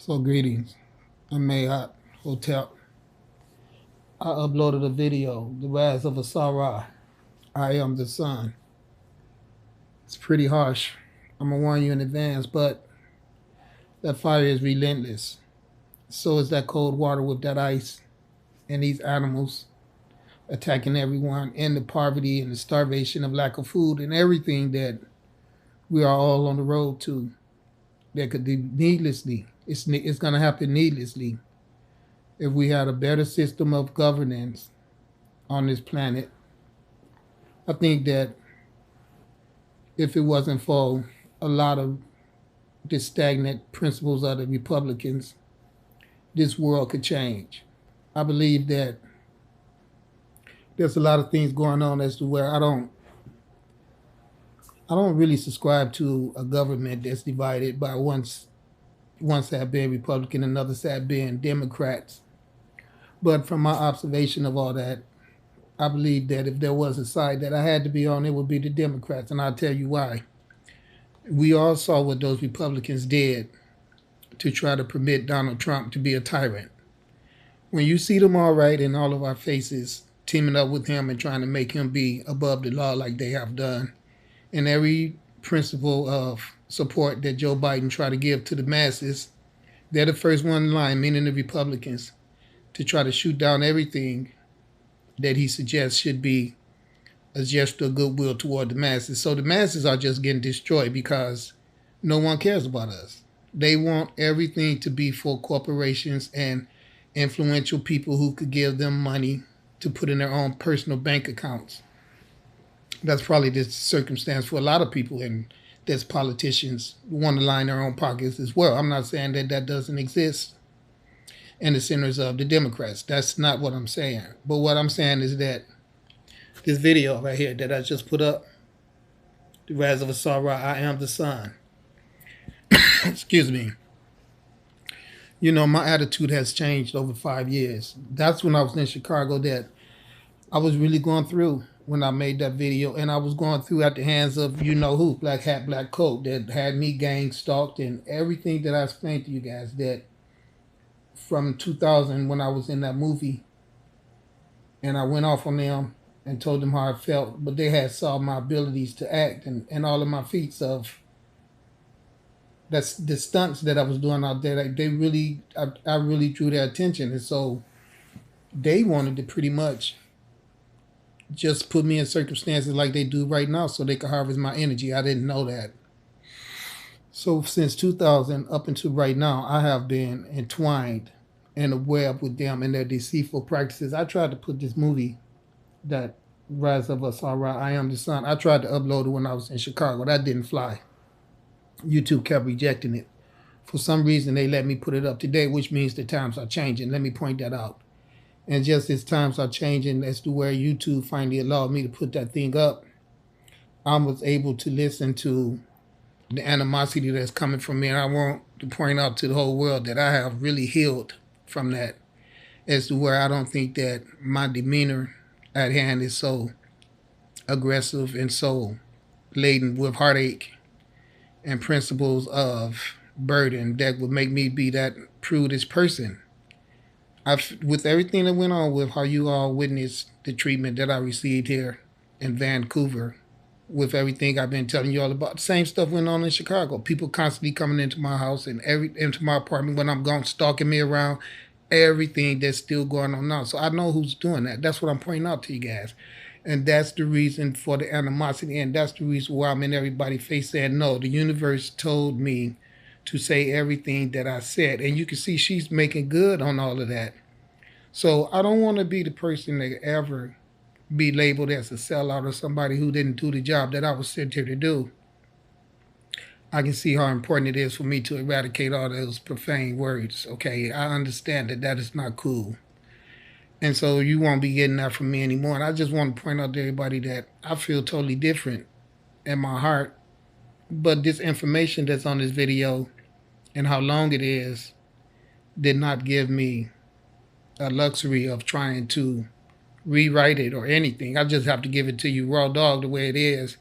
So greetings. I'm Mayhot Hotel. I uploaded a video, The Rise of a Sarai. I am the sun. It's pretty harsh. I'm gonna warn you in advance, but that fire is relentless. So is that cold water with that ice and these animals attacking everyone, and the poverty and the starvation of lack of food and everything that we are all on the road to that could be needlessly. It's gonna happen needlessly if we had a better system of governance on this planet. I think that if it wasn't for a lot of the stagnant principles of the Republicans, this world could change. I believe that there's a lot of things going on as to where I don't really subscribe to a government that's divided by one side being Republican and another side being Democrats. But from my observation of all that, I believe that if there was a side that I had to be on, it would be the Democrats, and I'll tell you why. We all saw what those Republicans did to try to permit Donald Trump to be a tyrant. When you see them all right in all of our faces, teaming up with him and trying to make him be above the law like they have done, and every principle of support that Joe Biden tried to give to the masses, they're the first one in line, meaning the Republicans, to try to shoot down everything that he suggests should be a gesture of goodwill toward the masses. So the masses are just getting destroyed because no one cares about us. They want everything to be for corporations and influential people who could give them money to put in their own personal bank accounts. That's probably the circumstance for a lot of people, and there's politicians who want to line their own pockets as well. I'm not saying that that doesn't exist in the centers of the Democrats. That's not what I'm saying. But what I'm saying is that this video right here that I just put up, The Rise of a Sarai, I am the sun. Excuse me. You know, my attitude has changed over 5 years. That's when I was in Chicago that I was really going through when I made that video. And I was going through at the hands of you know who, Black Hat, Black Coat, that had me gang stalked and everything that I explained to you guys that from 2000 when I was in that movie and I went off on them and told them how I felt, but they had saw my abilities to act and all of my feats of that's the stunts that I was doing out there. Like I really drew their attention, and so they wanted to pretty much just put me in circumstances like they do right now, so they could harvest my energy. I didn't know that. So since 2000 up until right now, I have been entwined in a web with them and their deceitful practices. I tried to put this movie, that Rise of a Sarai, I Am the Sun. I tried to upload it when I was in Chicago. That didn't fly. YouTube kept rejecting it. For some reason, they let me put it up today, which means the times are changing. Let me point that out. And just as times are changing as to where YouTube finally allowed me to put that thing up, I was able to listen to the animosity that's coming from me. And I want to point out to the whole world that I have really healed from that, as to where I don't think that my demeanor at hand is so aggressive and so laden with heartache and principles of burden that would make me be that prudish person. With everything that went on with how you all witnessed the treatment that I received here in Vancouver, with everything I've been telling you all about, the same stuff went on in Chicago. People constantly coming into my house and into my apartment when I'm gone, stalking me around. Everything that's still going on now. So I know who's doing that. That's what I'm pointing out to you guys. And that's the reason for the animosity, and that's the reason why I'm in everybody's face saying, no, the universe told me to say everything that I said. And you can see she's making good on all of that. So I don't want to be the person that ever be labeled as a sellout or somebody who didn't do the job that I was sent here to do. I can see how important it is for me to eradicate all those profane words. Okay, I understand that that is not cool. And so you won't be getting that from me anymore. And I just want to point out to everybody that I feel totally different in my heart. But this information that's on this video and how long it is did not give me a luxury of trying to rewrite it or anything. I just have to give it to you raw dog the way it is.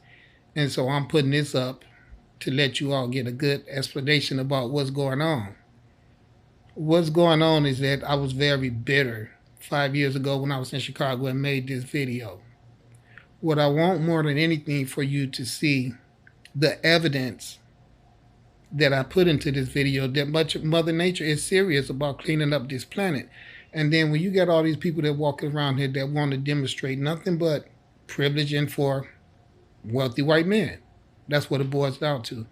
And so I'm putting this up to let you all get a good explanation about what's going on. What's going on is that I was very bitter 5 years ago when I was in Chicago and made this video. What I want more than anything for you to see the evidence that I put into this video that much Mother Nature is serious about cleaning up this planet. And then when you got all these people that walking around here that want to demonstrate nothing but privilege and for wealthy white men, that's what it boils down to.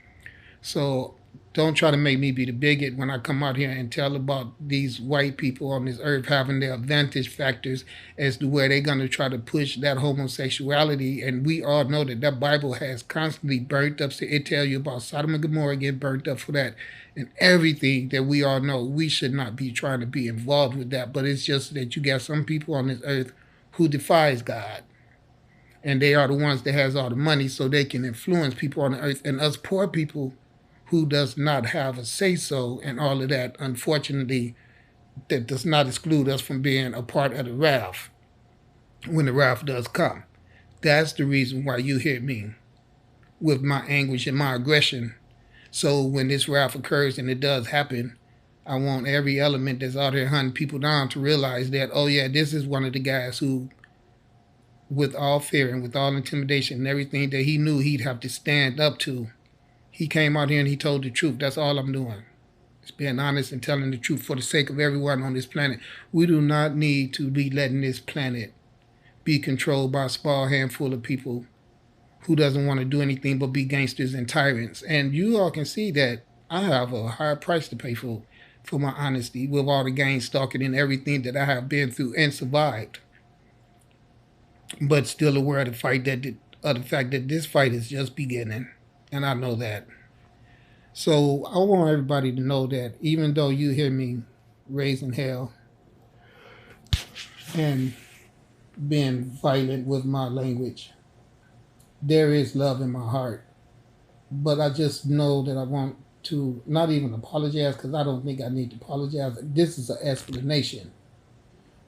So don't try to make me be the bigot when I come out here and tell about these white people on this earth having their advantage factors as to where they're going to try to push that homosexuality. And we all know that that Bible has constantly burnt up. So it tell you about Sodom and Gomorrah getting burnt up for that. And everything that we all know, we should not be trying to be involved with that. But it's just that you got some people on this earth who defies God. And they are the ones that has all the money so they can influence people on the earth. And us poor people who does not have a say-so and all of that, unfortunately, that does not exclude us from being a part of the wrath when the wrath does come. That's the reason why you hear me with my anguish and my aggression. So when this wrath occurs and it does happen, I want every element that's out here hunting people down to realize that, oh yeah, this is one of the guys who, with all fear and with all intimidation and everything that he knew he'd have to stand up to, he came out here and he told the truth. That's all I'm doing. It's being honest and telling the truth for the sake of everyone on this planet. We do not need to be letting this planet be controlled by a small handful of people who doesn't want to do anything but be gangsters and tyrants. And you all can see that I have a high price to pay for my honesty with all the gang stalking and everything that I have been through and survived. But still aware of the fact that this fight is just beginning. And I know that. So I want everybody to know that even though you hear me raising hell and being violent with my language, there is love in my heart. But I just know that I want to not even apologize because I don't think I need to apologize. This is an explanation.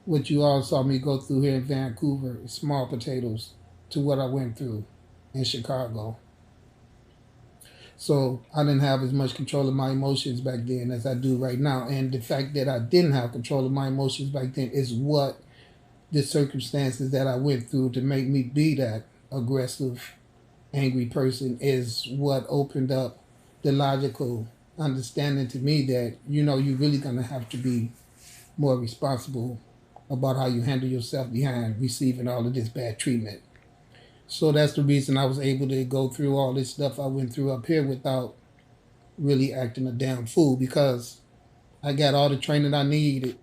What you all saw me go through here in Vancouver is small potatoes to what I went through in Chicago. So I didn't have as much control of my emotions back then as I do right now. And the fact that I didn't have control of my emotions back then is what the circumstances that I went through to make me be that aggressive, angry person is what opened up the logical understanding to me that, you're really going to have to be more responsible about how you handle yourself behind receiving all of this bad treatment. So that's the reason I was able to go through all this stuff I went through up here without really acting a damn fool, because I got all the training I needed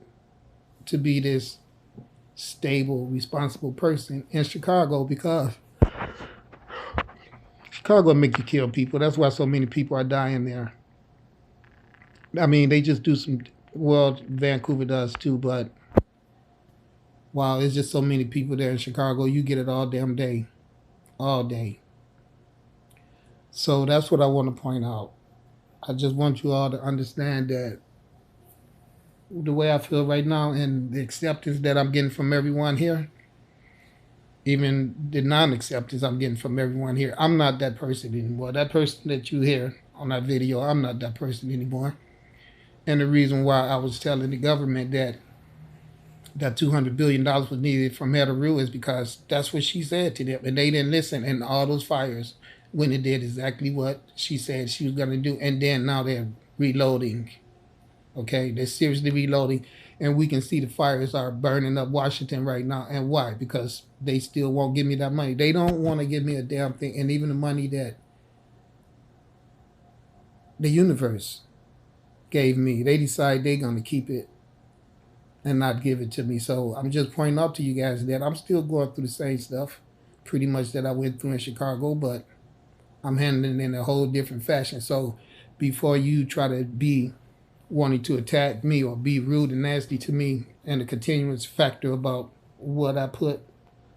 to be this stable, responsible person in Chicago, because Chicago make you kill people. That's why so many people are dying there. I mean, they just do some, well, Vancouver does too, but wow, it's just so many people there in Chicago. You get it all damn day. All day. So that's what I want to point out. I just want you all to understand that the way I feel right now and the acceptance that I'm getting from everyone here, even the non-acceptance I'm getting from everyone here, I'm not that person anymore. That person that you hear on that video, I'm not that person anymore. And the reason why I was telling the government that $200 billion was needed from Heru is because that's what she said to them. And they didn't listen. And all those fires, when it did exactly what she said she was going to do. And then now they're reloading. Okay? They're seriously reloading. And we can see the fires are burning up Washington right now. And why? Because they still won't give me that money. They don't want to give me a damn thing. And even the money that the universe gave me, they decide they're going to keep it and not give it to me. So I'm just pointing out to you guys that I'm still going through the same stuff pretty much that I went through in Chicago, but I'm handling it in a whole different fashion. So before you try to be wanting to attack me or be rude and nasty to me, and the continuous factor about what I put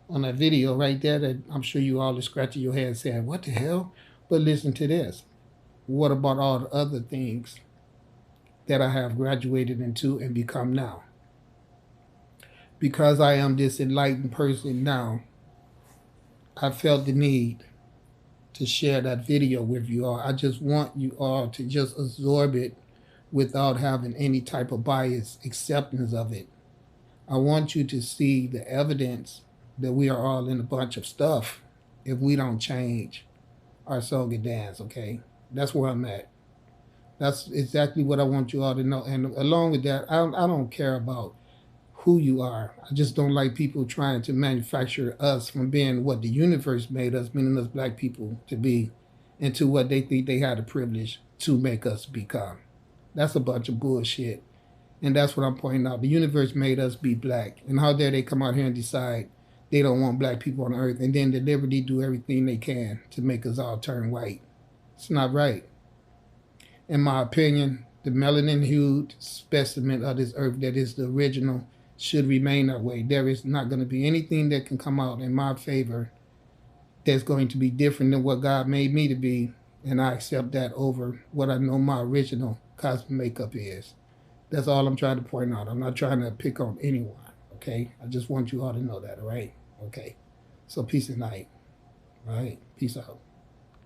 on that video right there, that I'm sure you all are scratching your head saying, what the hell? But listen to this. What about all the other things that I have graduated into and become now? Because I am this enlightened person now, I felt the need to share that video with you all. I just want you all to just absorb it without having any type of bias acceptance of it. I want you to see the evidence that we are all in a bunch of stuff if we don't change our song and dance, okay? That's where I'm at. That's exactly what I want you all to know. And along with that, I don't care about who you are. I just don't like people trying to manufacture us from being what the universe made us, meaning us black people, to be, into what they think they had the privilege to make us become. That's a bunch of bullshit. And that's what I'm pointing out. The universe made us be black. And how dare they come out here and decide they don't want black people on earth and then deliberately do everything they can to make us all turn white. It's not right. In my opinion, the melanin hued specimen of this earth that is the original should remain that way. There is not going to be anything that can come out in my favor that's going to be different than what God made me to be. And I accept that over what I know my original cosmic makeup is. That's all I'm trying to point out. I'm not trying to pick on anyone, okay? I just want you all to know that, all right? Okay. So peace and light, all right? Peace out.